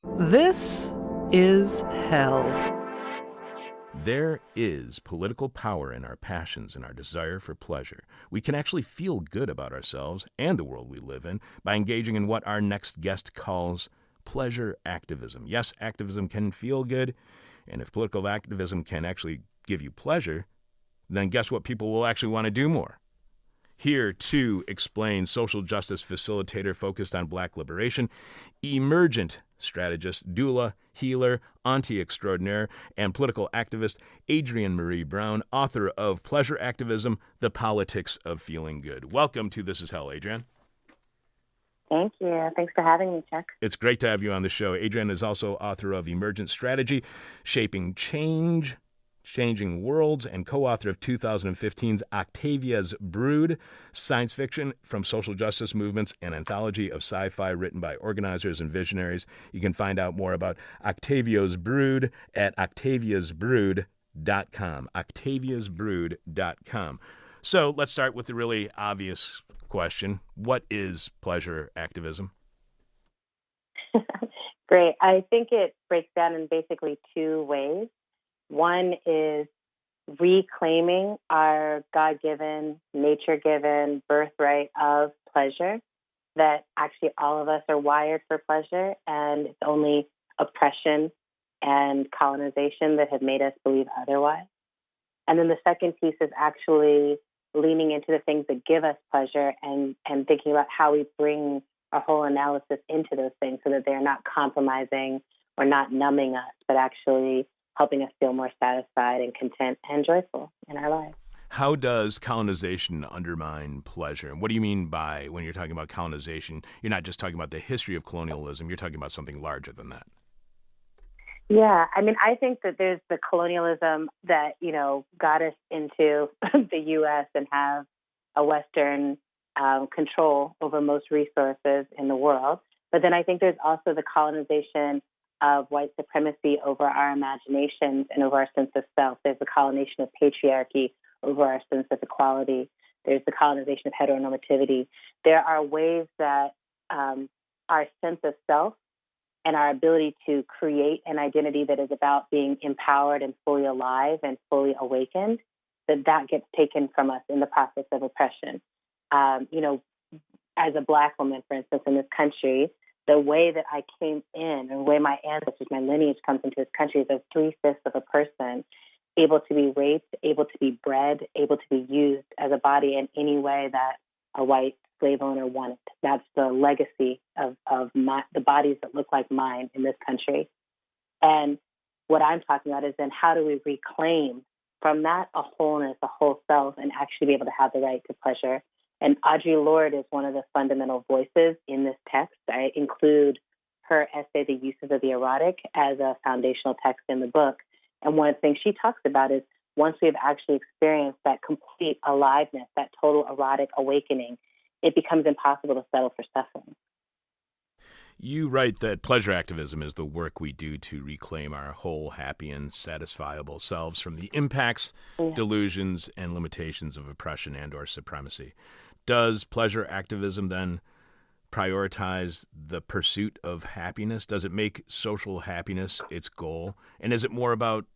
This is hell. There is political power in our passions and our desire for pleasure. We can actually feel good about ourselves and the world we live in by engaging in what our next guest calls pleasure activism. Yes, activism can feel good, and if political activism can actually give you pleasure, then guess what people will actually want to do more? Here to explain social justice facilitator focused on black liberation, emergent strategist, doula, healer, auntie extraordinaire, and political activist Adrienne Maree Brown, author of Pleasure Activism, The Politics of Feeling Good. Welcome to This Is Hell, Adrienne. Thank you. Thanks for having me, Chuck. It's great to have you on the show. Adrienne is also author of Emergent Strategy, Shaping Change, Changing Worlds, and co-author of 2015's Octavia's Brood, science fiction from social justice movements, an anthology of sci-fi written by organizers and visionaries. You can find out more about Octavia's Brood at octaviasbrood.com, octaviasbrood.com. So let's start with the really obvious question. What is pleasure activism? Great. I think it breaks down in basically two ways. One is reclaiming our God-given, nature-given birthright of pleasure, that actually all of us are wired for pleasure, and it's only oppression and colonization that have made us believe otherwise. And then the second piece is actually leaning into the things that give us pleasure and thinking about how we bring our whole analysis into those things so that they're not compromising or not numbing us, but actually helping us feel more satisfied and content and joyful in our lives. How does colonization undermine pleasure? And what do you mean by, when you're talking about colonization, you're not just talking about the history of colonialism, you're talking about something larger than that? Yeah, I mean, I think that there's the colonialism that, got us into the U.S. and have a Western control over most resources in the world. But then I think there's also the colonization of white supremacy over our imaginations and over our sense of self. There's the colonization of patriarchy over our sense of equality. There's the colonization of heteronormativity. There are ways that our sense of self and our ability to create an identity that is about being empowered and fully alive and fully awakened, that gets taken from us in the process of oppression. As a Black woman, for instance, in this country, the way that I came in and the way my ancestors, my lineage comes into this country is as 3/5 of a person able to be raped, able to be bred, able to be used as a body in any way that a white slave owner wanted. That's the legacy of the bodies that look like mine in this country. And what I'm talking about is then how do we reclaim from that a wholeness, a whole self, and actually be able to have the right to pleasure. And Audre Lorde is one of the fundamental voices in this text. I include her essay, The Uses of the Erotic, as a foundational text in the book. And one of the things she talks about is once we have actually experienced that complete aliveness, that total erotic awakening, it becomes impossible to settle for suffering. You write that pleasure activism is the work we do to reclaim our whole, happy, and satisfiable selves from the impacts, delusions, and limitations of oppression and or supremacy. Does pleasure activism then prioritize the pursuit of happiness? Does it make social happiness its goal? And is it more about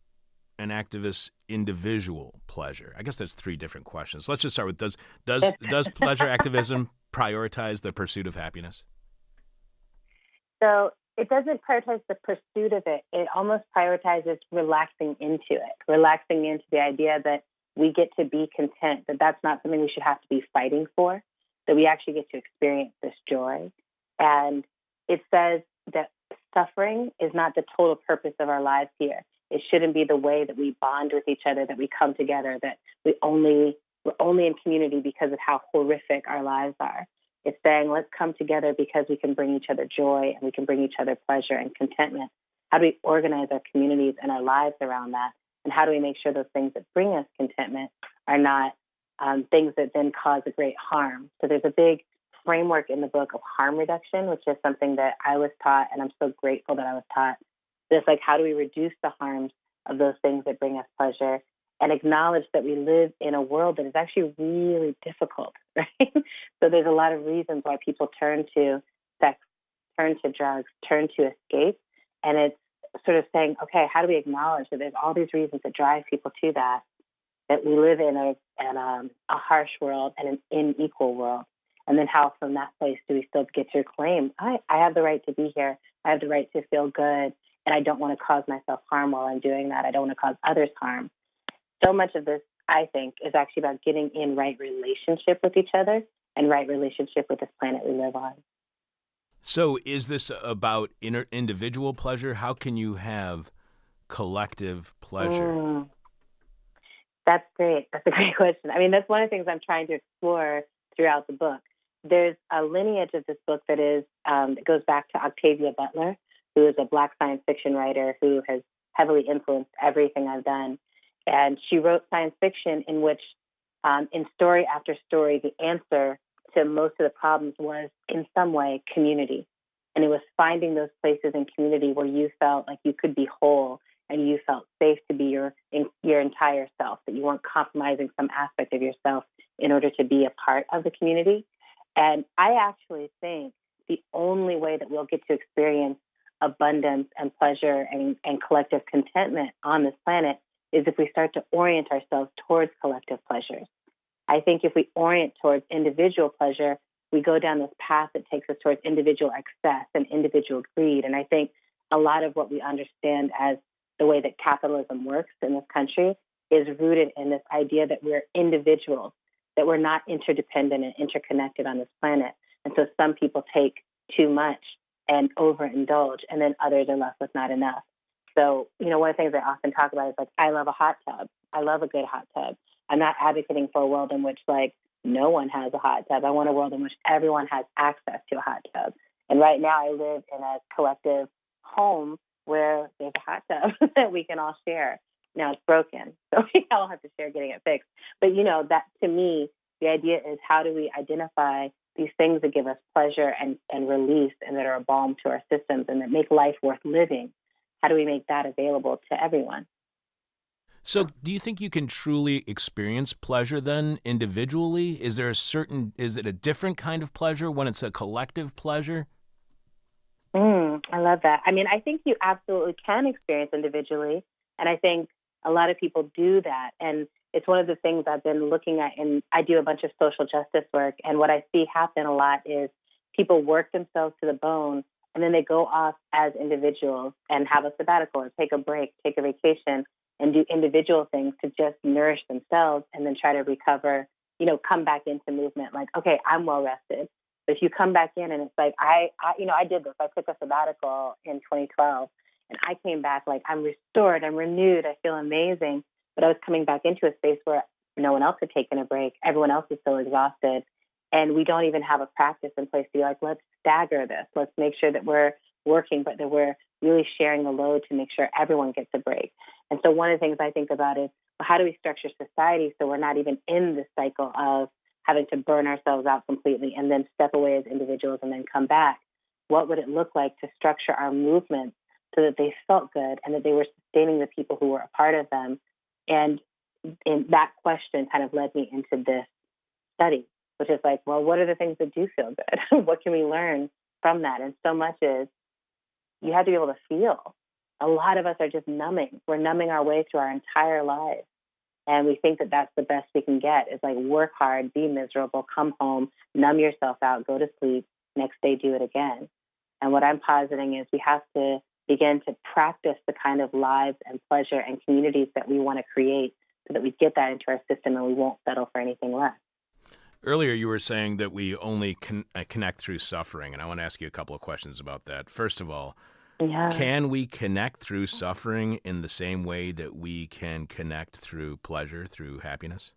an activist's individual pleasure? I guess that's three different questions. Let's just start with, does pleasure activism prioritize the pursuit of happiness? So it doesn't prioritize the pursuit of it. It almost prioritizes relaxing into the idea that we get to be content, that that's not something we should have to be fighting for, that we actually get to experience this joy. And it says that suffering is not the total purpose of our lives here. It shouldn't be the way that we bond with each other, that we come together, that we're only in community because of how horrific our lives are. It's saying, let's come together because we can bring each other joy and we can bring each other pleasure and contentment. How do we organize our communities and our lives around that? And how do we make sure those things that bring us contentment are not things that then cause a great harm? So there's a big framework in the book of harm reduction, which is something that I was taught, and I'm so grateful that I was taught. Just like, how do we reduce the harms of those things that bring us pleasure and acknowledge that we live in a world that is actually really difficult, right? So there's a lot of reasons why people turn to sex, turn to drugs, turn to escape. And it's sort of saying, okay, how do we acknowledge that there's all these reasons that drive people to that we live in a harsh world and an unequal world? And then how from that place do we still get to claim, I have the right to be here. I have the right to feel good. And I don't want to cause myself harm while I'm doing that. I don't want to cause others harm. So much of this, I think, is actually about getting in right relationship with each other and right relationship with this planet we live on. So is this about individual pleasure? How can you have collective pleasure? That's great. That's a great question. I mean, that's one of the things I'm trying to explore throughout the book. There's a lineage of this book that goes back to Octavia Butler, who is a Black science fiction writer who has heavily influenced everything I've done. And she wrote science fiction in which, in story after story, the answer to most of the problems was, in some way, community. And it was finding those places in community where you felt like you could be whole and you felt safe to be your entire self, that you weren't compromising some aspect of yourself in order to be a part of the community. And I actually think the only way that we'll get to experience abundance and pleasure and collective contentment on this planet is if we start to orient ourselves towards collective pleasures. I think if we orient towards individual pleasure, we go down this path that takes us towards individual excess and individual greed. And I think a lot of what we understand as the way that capitalism works in this country is rooted in this idea that we're individuals, that we're not interdependent and interconnected on this planet. And so some people take too much and overindulge, and then others are left with not enough. So, one of the things I often talk about is I love a hot tub. I love a good hot tub. I'm not advocating for a world in which no one has a hot tub. I want a world in which everyone has access to a hot tub. And right now I live in a collective home where there's a hot tub that we can all share. Now it's broken, so we all have to share getting it fixed. But, that to me, the idea is how do we identify these things that give us pleasure and release and that are a balm to our systems and that make life worth living? How do we make that available to everyone? So do you think you can truly experience pleasure then individually? Is it a different kind of pleasure when it's a collective pleasure? I love that. I mean, I think you absolutely can experience individually. And I think a lot of people do that. And it's one of the things I've been looking at. And I do a bunch of social justice work. And what I see happen a lot is people work themselves to the bone and then they go off as individuals and have a sabbatical or take a break, take a vacation, and do individual things to just nourish themselves and then try to recover, come back into movement. Okay, I'm well rested. But if you come back in and it's I did this. I took a sabbatical in 2012 and I came back I'm restored, I'm renewed, I feel amazing. But I was coming back into a space where no one else had taken a break. Everyone else is still exhausted. And we don't even have a practice in place to be let's stagger this. Let's make sure that we're working, but that we're really sharing the load to make sure everyone gets a break. And so one of the things I think about is, how do we structure society so we're not even in this cycle of having to burn ourselves out completely and then step away as individuals and then come back? What would it look like to structure our movements so that they felt good and that they were sustaining the people who were a part of them? And that question kind of led me into this study, which is what are the things that do feel good? What can we learn from that? And so much is you have to be able to feel. A lot of us are just numbing. We're numbing our way through our entire lives. And we think that that's the best we can get is work hard, be miserable, come home, numb yourself out, go to sleep, next day do it again. And what I'm positing is we have to begin to practice the kind of lives and pleasure and communities that we want to create so that we get that into our system and we won't settle for anything less. Earlier, you were saying that we only connect through suffering, and I want to ask you a couple of questions about that. First of all, can we connect through suffering in the same way that we can connect through pleasure, through happiness?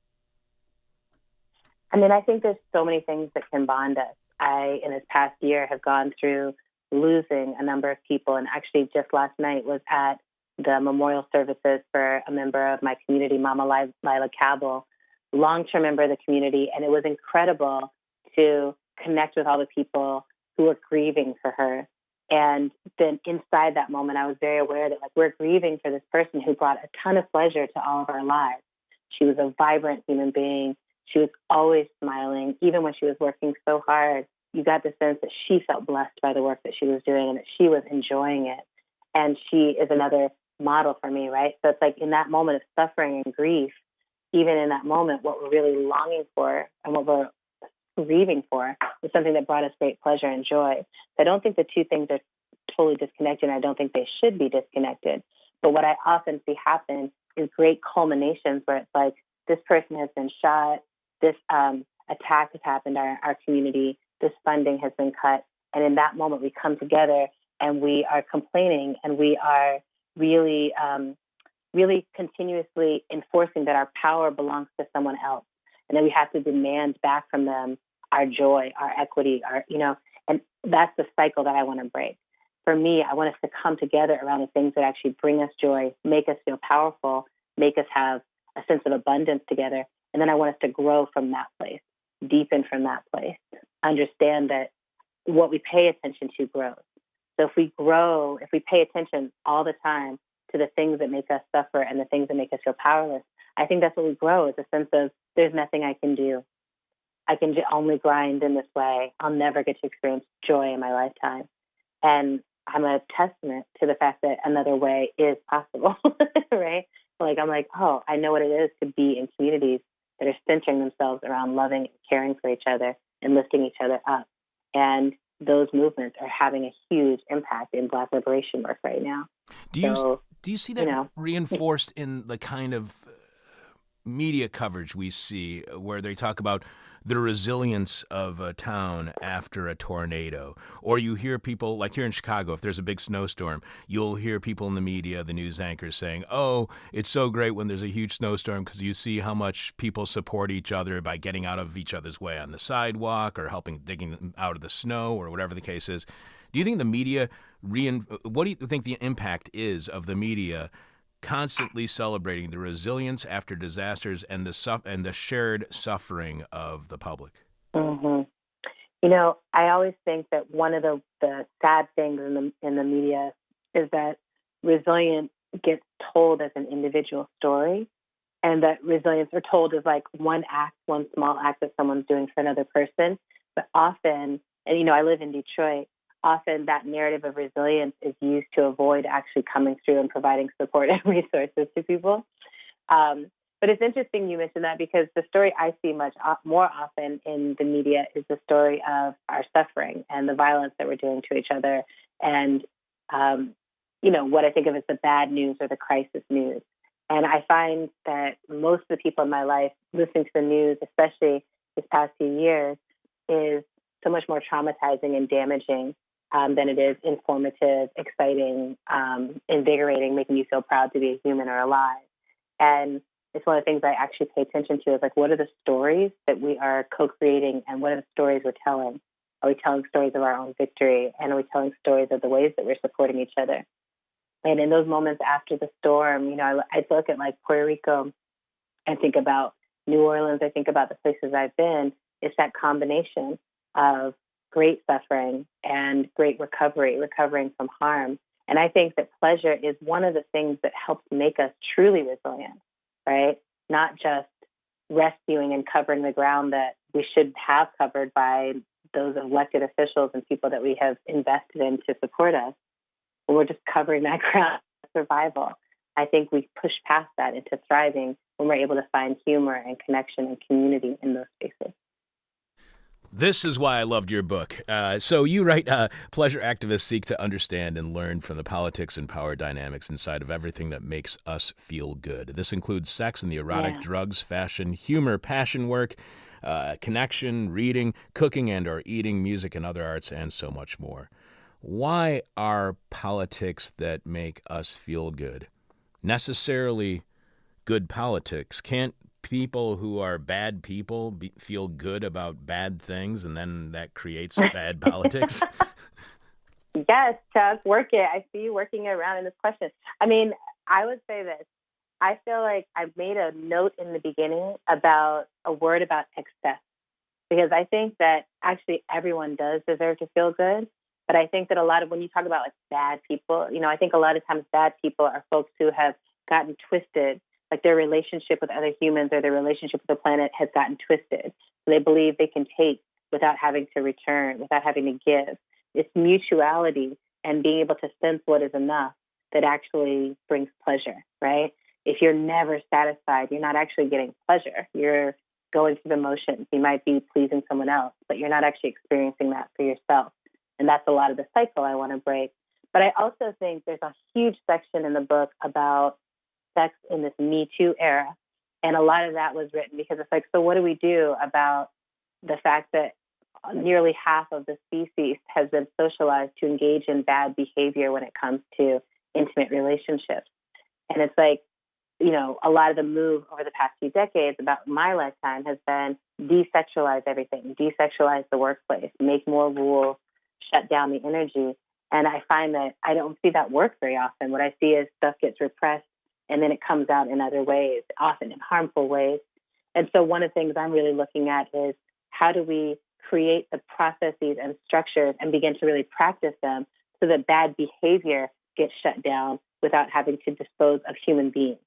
I mean, I think there's so many things that can bond us. I, in this past year, have gone through losing a number of people, and actually just last night was at the memorial services for a member of my community, Mama Lila Cabell, long-term member of the community, and it was incredible to connect with all the people who were grieving for her. And then inside that moment, I was very aware that we're grieving for this person who brought a ton of pleasure to all of our lives. She was a vibrant human being. She was always smiling, even when she was working so hard. You got the sense that she felt blessed by the work that she was doing and that she was enjoying it. And she is another model for me, right? So it's like in that moment of suffering and grief, even in that moment, what we're really longing for and what we're grieving for is something that brought us great pleasure and joy. So I don't think the two things are totally disconnected, and I don't think they should be disconnected. But what I often see happen is great culminations where it's like, this person has been shot, this attack has happened in our community, this funding has been cut. And in that moment, we come together and we are complaining and we are really, really continuously enforcing that our power belongs to someone else. And then we have to demand back from them our joy, our equity, and that's the cycle that I want to break. For me, I want us to come together around the things that actually bring us joy, make us feel powerful, make us have a sense of abundance together. And then I want us to grow from that place, deepen from that place, understand that what we pay attention to grows. So if we grow, if we pay attention all the time to the things that make us suffer and the things that make us feel powerless, I think that's what we grow, is a sense of there's nothing I can do. I can only grind in this way. I'll never get to experience joy in my lifetime. And I'm a testament to the fact that another way is possible, right? Like, I'm like, oh, I know what it is to be in communities that are centering themselves around loving and caring for each other and lifting each other up. And those movements are having a huge impact in Black liberation work right now. Do you see that reinforced in the kind of media coverage we see where they talk about the resilience of a town after a tornado? Or you hear people, like here in Chicago, if there's a big snowstorm, you'll hear people in the media, the news anchors saying, oh, it's so great when there's a huge snowstorm because you see how much people support each other by getting out of each other's way on the sidewalk or helping digging them out of the snow or whatever the case is. Do you think the media, what do you think the impact is of the media constantly celebrating the resilience after disasters and the shared suffering of the public? Mm-hmm. I always think that one of the sad things in the media is that resilience gets told as an individual story, and that resilience are told as like one small act that someone's doing for another person. But often, and I live in Detroit, often that narrative of resilience is used to avoid actually coming through and providing support and resources to people. But it's interesting you mentioned that, because the story I see much more often in the media is the story of our suffering and the violence that we're doing to each other, and what I think of as the bad news or the crisis news. And I find that most of the people in my life listening to the news, especially this past few years, is so much more traumatizing and damaging than it is informative, exciting, invigorating, making you feel proud to be a human or alive. And it's one of the things I actually pay attention to, is like, what are the stories that we are co-creating, and what are the stories we're telling? Are we telling stories of our own victory? And are we telling stories of the ways that we're supporting each other? And in those moments after the storm, I look at like Puerto Rico, I think about New Orleans, I think about the places I've been. It's that combination of great suffering and great recovering from harm. And I think that pleasure is one of the things that helps make us truly resilient, right? Not just rescuing and covering the ground that we should have covered by those elected officials and people that we have invested in to support us. But we're just covering that ground for survival. I think we push past that into thriving when we're able to find humor and connection and community in those spaces. This is why I loved your book. So you write, pleasure activists seek to understand and learn from the politics and power dynamics inside of everything that makes us feel good. This includes sex and the erotic, drugs, fashion, humor, passion work, connection, reading, cooking and or eating, music and other arts, and so much more. Why are politics that make us feel good necessarily good politics? Can't people who are bad people feel good about bad things, and then that creates bad politics? Yes, Chuck, work it. I see you working around in this question. I mean, I would say this. I feel like I made a note in the beginning about a word about excess, because I think that actually everyone does deserve to feel good. But I think that a lot of, when you talk about like bad people, I think a lot of times bad people are folks who have gotten twisted, like their relationship with other humans or their relationship with the planet has gotten twisted. So they believe they can take without having to return, without having to give. It's mutuality and being able to sense what is enough that actually brings pleasure, right? If you're never satisfied, you're not actually getting pleasure. You're going through the motions. You might be pleasing someone else, but you're not actually experiencing that for yourself. And that's a lot of the cycle I want to break. But I also think there's a huge section in the book about sex in this Me Too era. And a lot of that was written because it's like, so what do we do about the fact that nearly half of the species has been socialized to engage in bad behavior when it comes to intimate relationships? And it's like, you know, a lot of the move over the past few decades about my lifetime has been desexualize everything, desexualize the workplace, make more rules, shut down the energy. And I find that I don't see that work very often. What I see is stuff gets repressed and then it comes out in other ways, often in harmful ways. And so one of the things I'm really looking at is how do we create the processes and structures and begin to really practice them so that bad behavior gets shut down without having to dispose of human beings.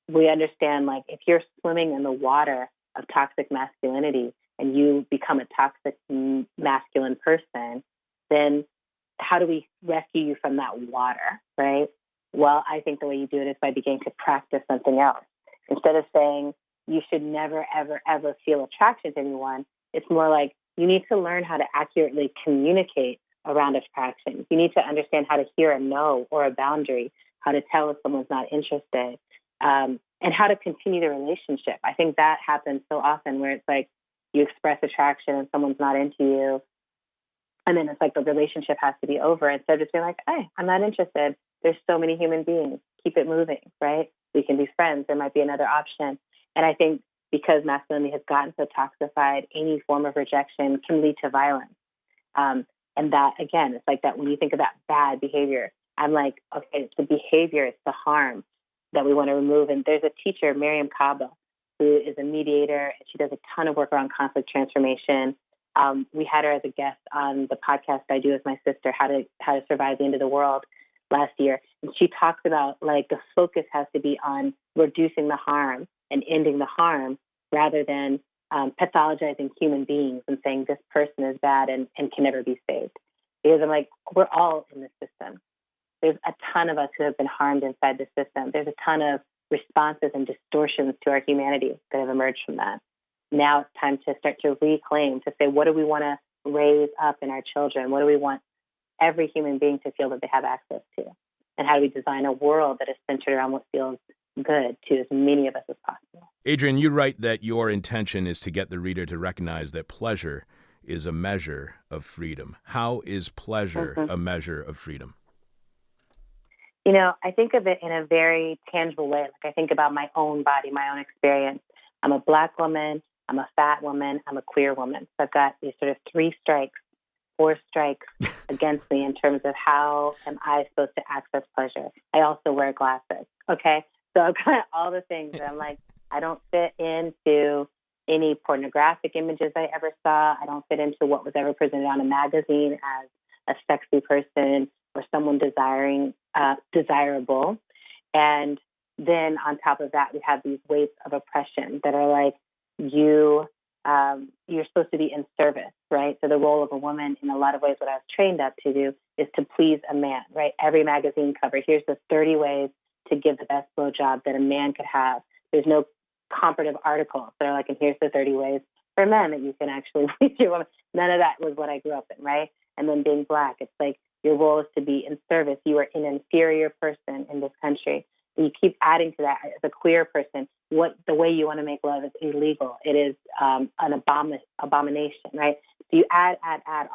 We understand, like, if you're swimming in the water of toxic masculinity and you become a toxic masculine person, then how do we rescue you from that water, right? Well, I think the way you do it is by beginning to practice something else. Instead of saying you should never, ever, ever feel attraction to anyone, it's more like you need to learn how to accurately communicate around attraction. You need to understand how to hear a no or a boundary, how to tell if someone's not interested, and how to continue the relationship. I think that happens so often where it's like you express attraction and someone's not into you, and then it's like the relationship has to be over. Instead of just being like, hey, I'm not interested. There's so many human beings. Keep it moving, right? We can be friends. There might be another option. And I think because masculinity has gotten so toxified, any form of rejection can lead to violence. And that, again, it's like that when you think of that bad behavior, I'm like, okay, it's the behavior, it's the harm that we want to remove. And there's a teacher, Miriam Kaba, who is a mediator, and she does a ton of work around conflict transformation. We had her as a guest on the podcast I do with my sister, How to Survive the End of the World, last year. And she talks about, like, the focus has to be on reducing the harm and ending the harm rather than pathologizing human beings and saying this person is bad and can never be saved. Because I'm like, we're all in this system. There's a ton of us who have been harmed inside the system. There's a ton of responses and distortions to our humanity that have emerged from that. Now it's time to start to reclaim, to say, what do we want to raise up in our children? What do we want every human being to feel that they have access to? And how do we design a world that is centered around what feels good to as many of us as possible? Adrienne, you write that your intention is to get the reader to recognize that pleasure is a measure of freedom. How is pleasure a measure of freedom? You know, I think of it in a very tangible way. Like, I think about my own body, my own experience. I'm a Black woman, I'm a fat woman, I'm a queer woman. So I've got these sort of 4 strikes against me in terms of how am I supposed to access pleasure. I also wear glasses, okay? So I've got all the things that I'm like, I don't fit into any pornographic images I ever saw. I don't fit into what was ever presented on a magazine as a sexy person or someone desirable. And then on top of that, we have these weights of oppression that are like, you're supposed to be in service, right? So the role of a woman, in a lot of ways, what I was trained up to do is to please a man, right? Every magazine cover, here's the 30 ways to give the best blowjob that a man could have. There's no comparative articles that are like, and here's the 30 ways for men that you can actually please your woman. None of that was what I grew up in, right? And then being Black, it's like your role is to be in service. You are an inferior person in this country. You keep adding to that as a queer person. The way you want to make love is illegal. It is an abomination, right? So you add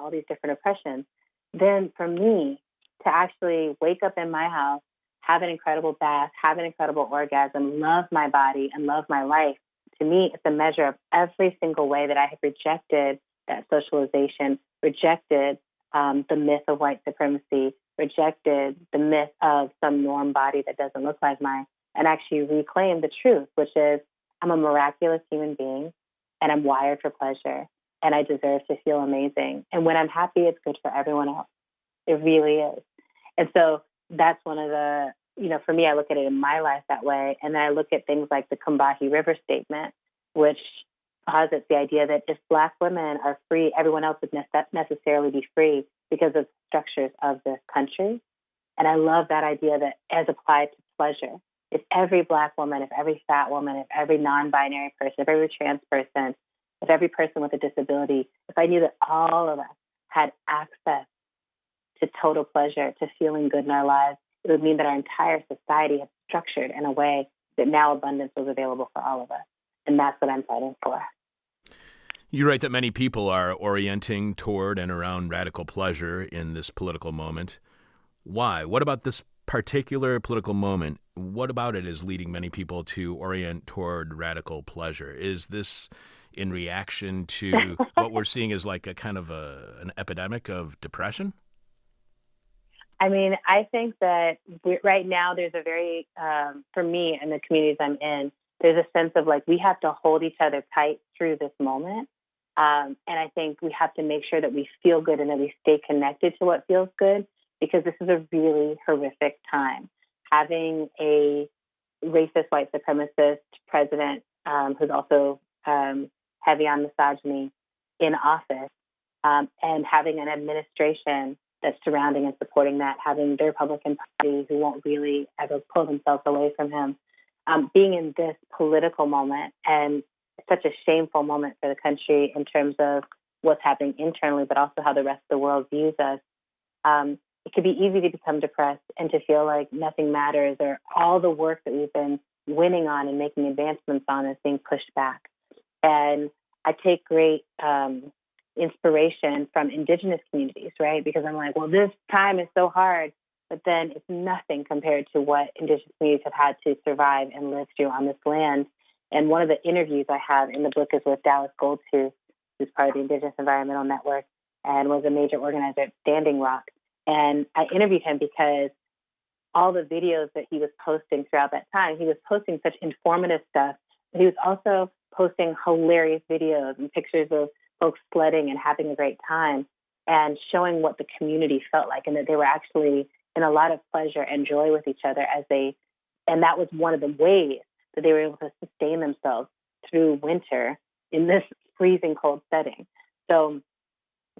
all these different oppressions. Then for me to actually wake up in my house, have an incredible bath, have an incredible orgasm, love my body and love my life, to me, it's a measure of every single way that I have rejected that socialization, rejected the myth of white supremacy, rejected the myth of some norm body that doesn't look like mine, and actually reclaim the truth, which is I'm a miraculous human being and I'm wired for pleasure and I deserve to feel amazing. And when I'm happy, it's good for everyone else. It really is. And so that's one of the, for me, I look at it in my life that way. And then I look at things like the Combahee River Statement, which posits the idea that if Black women are free, everyone else would necessarily be free because of structures of this country. And I love that idea that as applied to pleasure, if every Black woman, if every fat woman, if every non-binary person, if every trans person, if every person with a disability, if I knew that all of us had access to total pleasure, to feeling good in our lives, it would mean that our entire society had structured in a way that now abundance was available for all of us. And that's what I'm fighting for. You write that many people are orienting toward and around radical pleasure in this political moment. Why? What about this particular political moment? What about it is leading many people to orient toward radical pleasure? Is this in reaction to what we're seeing as like a kind of an epidemic of depression? I mean, I think that right now there's a very, for me and the communities I'm in, there's a sense of like we have to hold each other tight through this moment. And I think we have to make sure that we feel good and that we stay connected to what feels good, because this is a really horrific time. Having a racist white supremacist president who's also heavy on misogyny in office, and having an administration that's surrounding and supporting that, having the Republican Party who won't really ever pull themselves away from him, being in this political moment, and such a shameful moment for the country in terms of what's happening internally, but also how the rest of the world views us. It could be easy to become depressed and to feel like nothing matters, or all the work that we've been winning on and making advancements on is being pushed back. And I take great inspiration from indigenous communities, right? Because I'm like, well, this time is so hard, but then it's nothing compared to what indigenous communities have had to survive and live through on this land. And one of the interviews I have in the book is with Dallas Goldtooth, who's part of the Indigenous Environmental Network and was a major organizer at Standing Rock. And I interviewed him because all the videos that he was posting throughout that time, he was posting such informative stuff, but he was also posting hilarious videos and pictures of folks sledding and having a great time and showing what the community felt like, and that they were actually in a lot of pleasure and joy with each other and that was one of the ways that they were able to sustain themselves through winter in this freezing cold setting. So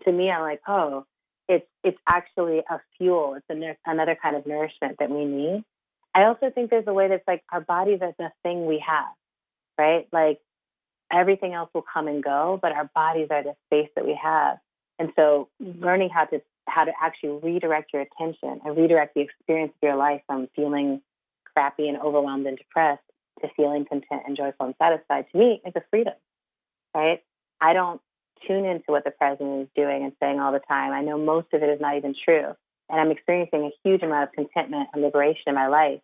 to me, I'm like, oh, it's actually a fuel. It's another kind of nourishment that we need. I also think there's a way that's like our bodies are the thing we have, right? Like everything else will come and go, but our bodies are the space that we have. And so learning how to actually redirect your attention and redirect the experience of your life from feeling crappy and overwhelmed and depressed to feeling content and joyful and satisfied, to me, is a freedom, right? I don't tune into what the president is doing and saying all the time. I know most of it is not even true. And I'm experiencing a huge amount of contentment and liberation in my life.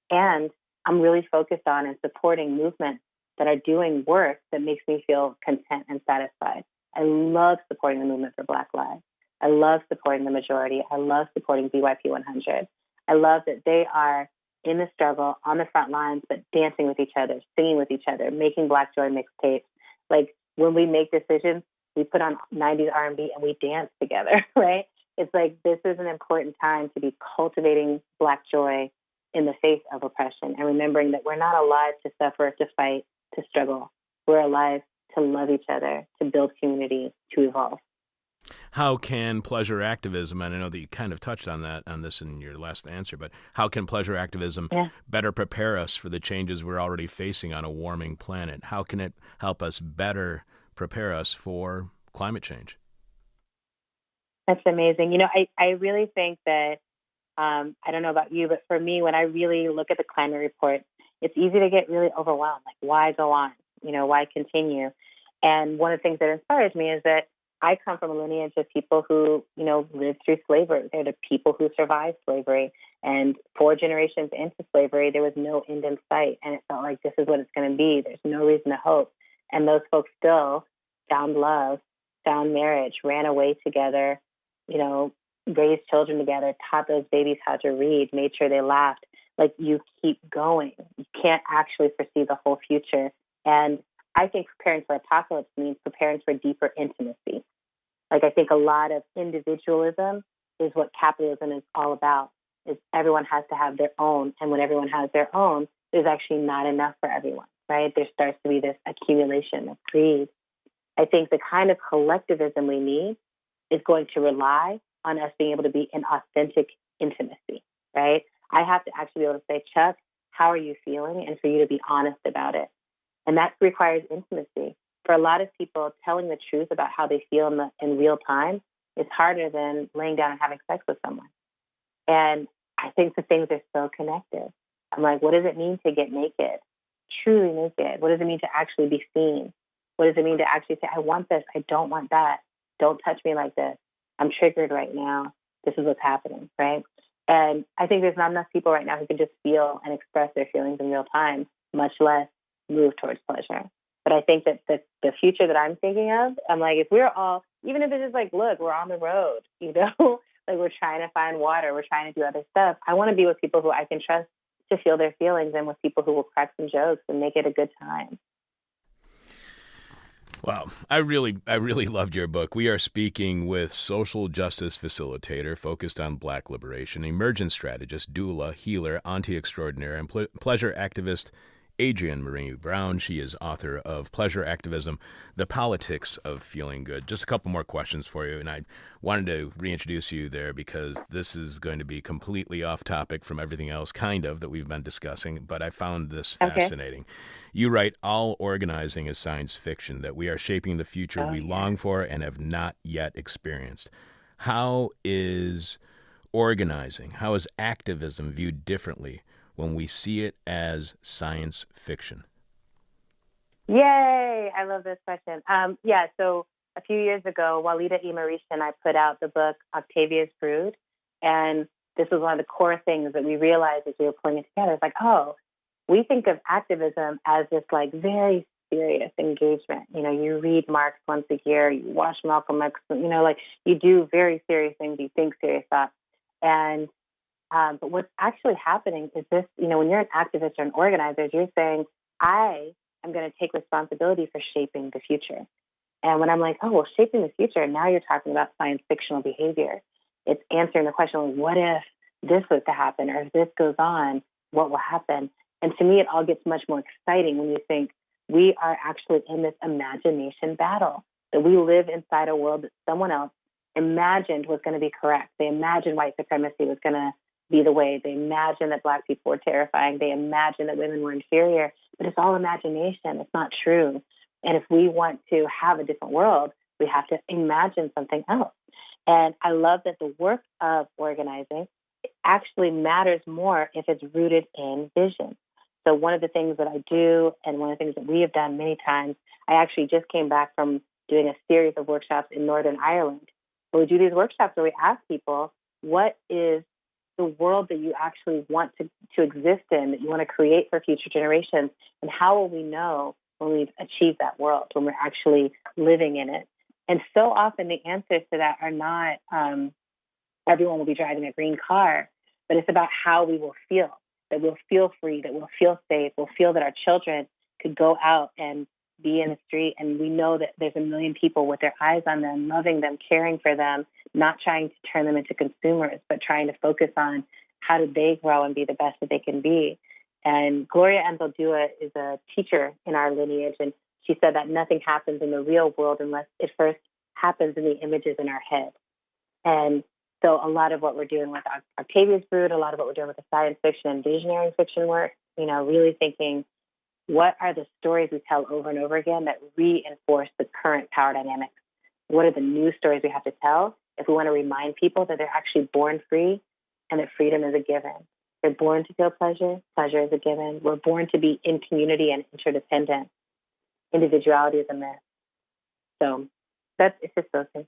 And I'm really focused on and supporting movements that are doing work that makes me feel content and satisfied. I love supporting the movement for Black lives. I love supporting the majority. I love supporting BYP 100. I love that they are in the struggle, on the front lines, but dancing with each other, singing with each other, making Black Joy mixtapes. Like when we make decisions, we put on 90s R&B and we dance together, right? It's like this is an important time to be cultivating Black joy in the face of oppression and remembering that we're not alive to suffer, to fight, to struggle. We're alive to love each other, to build community, to evolve. How can pleasure activism, and I know that you kind of touched on this in your last answer, but how can pleasure activism better prepare us for the changes we're already facing on a warming planet? How can it help us better prepare us for climate change? That's amazing. You know, I really think that, I don't know about you, but for me, when I really look at the climate report, it's easy to get really overwhelmed. Like, why go on? You know, why continue? And one of the things that inspires me is that I come from a lineage of people who, you know, lived through slavery. They're the people who survived slavery. And 4 generations into slavery, there was no end in sight. And it felt like this is what it's going to be. There's no reason to hope. And those folks still found love, found marriage, ran away together, you know, raised children together, taught those babies how to read, made sure they laughed. Like, you keep going. You can't actually foresee the whole future. And I think preparing for apocalypse means preparing for deeper intimacy. Like, I think a lot of individualism is what capitalism is all about, is everyone has to have their own. And when everyone has their own, there's actually not enough for everyone, right? There starts to be this accumulation of greed. I think the kind of collectivism we need is going to rely on us being able to be in authentic intimacy. right? I have to actually be able to say, Chuck, how are you feeling? And for you to be honest about it. And that requires intimacy. For a lot of people, telling the truth about how they feel in real time is harder than laying down and having sex with someone. And I think the things are so connected. I'm like, what does it mean to get naked? Truly naked. What does it mean to actually be seen? What does it mean to actually say, I want this, I don't want that. Don't touch me like this. I'm triggered right now. This is what's happening, right? And I think there's not enough people right now who can just feel and express their feelings in real time, much less move towards pleasure. But I think that the future that I'm thinking of, I'm like, if we're all, even if it's just like, look, we're on the road, like we're trying to find water, we're trying to do other stuff. I want to be with people who I can trust to feel their feelings, and with people who will crack some jokes and make it a good time. Wow, I really loved your book. We are speaking with social justice facilitator focused on Black liberation, emergent strategist, doula, healer, auntie extraordinaire, and pleasure activist Adrienne Maree Brown. She is author of Pleasure Activism, The Politics of Feeling Good. Just a couple more questions for you, and I wanted to reintroduce you there because this is going to be completely off topic from everything else, kind of, that we've been discussing, but I found this fascinating. You write, all organizing is science fiction, that we are shaping the future we long for and have not yet experienced. How is organizing, how is activism viewed differently when we see it as science fiction? Yay! I love this question. So a few years ago, Walida E. Marisha and I put out the book Octavia's Brood, and this was one of the core things that we realized as we were putting it together. It's like, we think of activism as this like very serious engagement. You read Marx once a year, you watch Malcolm X, like you do very serious things, you think serious thoughts. And but what's actually happening is this, when you're an activist or an organizer, you're saying, I am going to take responsibility for shaping the future. And when I'm like, shaping the future, now you're talking about science fictional behavior. It's answering the question, like, what if this was to happen, or if this goes on, what will happen? And to me, it all gets much more exciting when you think we are actually in this imagination battle, that we live inside a world that someone else imagined was going to be correct. They imagined white supremacy was going to be the way. They imagined that Black people were terrifying. They imagined that women were inferior. But it's all imagination. It's not true. And if we want to have a different world, we have to imagine something else. And I love that the work of organizing actually matters more if it's rooted in vision. So one of the things that I do, and one of the things that we have done many times, I actually just came back from doing a series of workshops in Northern Ireland. So we do these workshops where we ask people, what is the world that you actually want to exist in, that you want to create for future generations, and how will we know when we've achieved that world, when we're actually living in it? And so often the answers to that are not everyone will be driving a green car, but it's about how we will feel, that we'll feel free, that we'll feel safe, we'll feel that our children could go out and be in the street, and we know that there's a million people with their eyes on them, loving them, caring for them, not trying to turn them into consumers, but trying to focus on how do they grow and be the best that they can be. And Gloria Anzaldúa is a teacher in our lineage, and she said that nothing happens in the real world unless it first happens in the images in our head. And so a lot of what we're doing with Octavia's Brood, a lot of what we're doing with the science fiction and visionary fiction work, really thinking, what are the stories we tell over and over again that reinforce the current power dynamics? What are the new stories we have to tell if we want to remind people that they're actually born free and that freedom is a given? They're born to feel pleasure. Pleasure is a given. We're born to be in community and interdependent. Individuality is a myth. So it's just those things.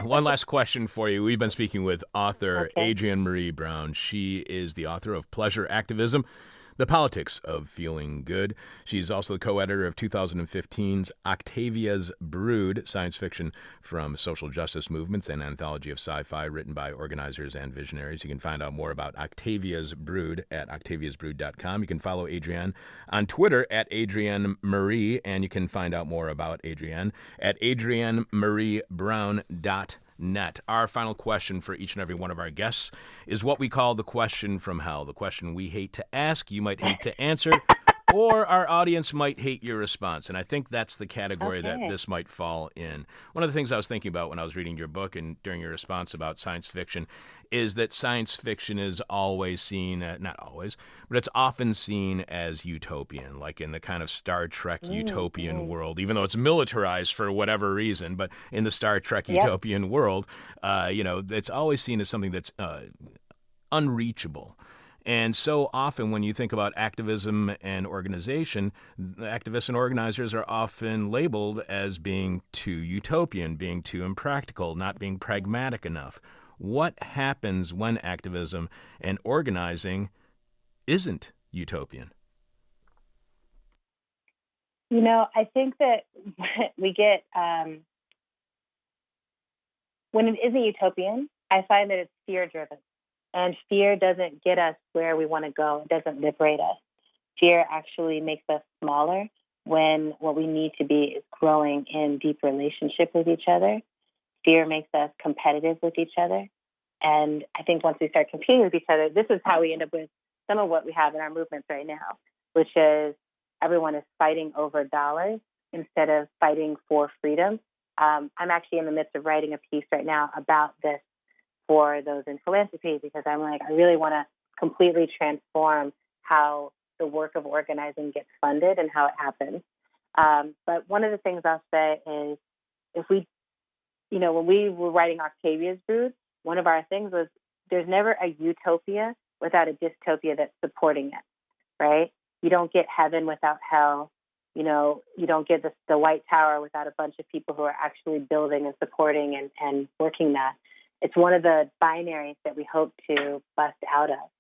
One last question for you. We've been speaking with author Adrienne Maree Brown. She is the author of Pleasure Activism, The Politics of Feeling Good. She's also the co-editor of 2015's Octavia's Brood, science fiction from social justice movements, an anthology of sci-fi written by organizers and visionaries. You can find out more about Octavia's Brood at octaviasbrood.com. You can follow Adrienne on Twitter at Adrienne Maree, and you can find out more about Adrienne at adriennemareebrown.net. Our final question for each and every one of our guests is what we call the question from hell, the question we hate to ask, you might hate to answer, or our audience might hate your response. And I think that's the category that Okay. this might fall in. One of the things I was thinking about when I was reading your book and during your response about science fiction is that science fiction is always seen, not always, but it's often seen as utopian, like in the kind of Star Trek utopian world, even though it's militarized for whatever reason. But in the Star Trek utopian world, it's always seen as something that's unreachable. And so often when you think about activism and organization, activists and organizers are often labeled as being too utopian, being too impractical, not being pragmatic enough. What happens when activism and organizing isn't utopian? I think that we get, when it isn't utopian, I find that it's fear-driven. And fear doesn't get us where we want to go. It doesn't liberate us. Fear actually makes us smaller when what we need to be is growing in deep relationship with each other. Fear makes us competitive with each other. And I think once we start competing with each other, this is how we end up with some of what we have in our movements right now, which is everyone is fighting over dollars instead of fighting for freedom. I'm actually in the midst of writing a piece right now about this for those in philanthropy, because I'm like, I really want to completely transform how the work of organizing gets funded and how it happens. But one of the things I'll say is, if we, when we were writing Octavia's Brood, one of our things was there's never a utopia without a dystopia that's supporting it, right? You don't get heaven without hell. You don't get the White Tower without a bunch of people who are actually building and supporting and working that. It's one of the binaries that we hope to bust out of.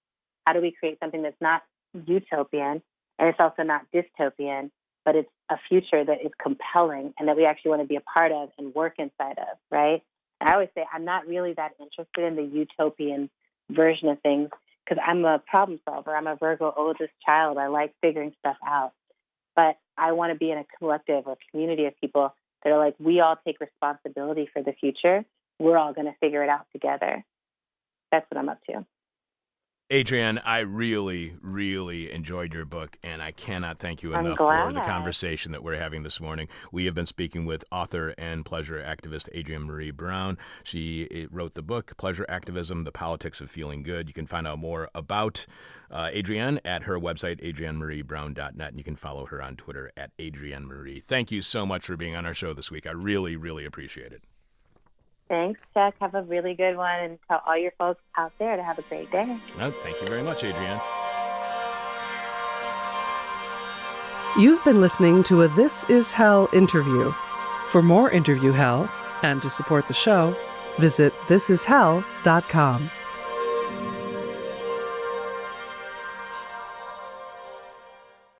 How do we create something that's not utopian, and it's also not dystopian, but it's a future that is compelling and that we actually want to be a part of and work inside of, right? And I always say I'm not really that interested in the utopian version of things because I'm a problem solver. I'm a Virgo oldest child. I like figuring stuff out. But I want to be in a collective or community of people that are like, we all take responsibility for the future. We're all going to figure it out together. That's what I'm up to. Adrienne, I really, really enjoyed your book, and I cannot thank you I'm enough glad. for the conversation that we're having this morning. We have been speaking with author and pleasure activist Adrienne Maree Brown. She wrote the book, Pleasure Activism, The Politics of Feeling Good. You can find out more about Adrienne at her website, adriennemareebrown.net, and you can follow her on Twitter at Adrienne Maree. Thank you so much for being on our show this week. I really, really appreciate it. Thanks, Chuck. Have a really good one, and tell all your folks out there to have a great day. No, thank you very much, Adrienne. You've been listening to a This Is Hell interview. For more interview hell and to support the show, visit thisishell.com.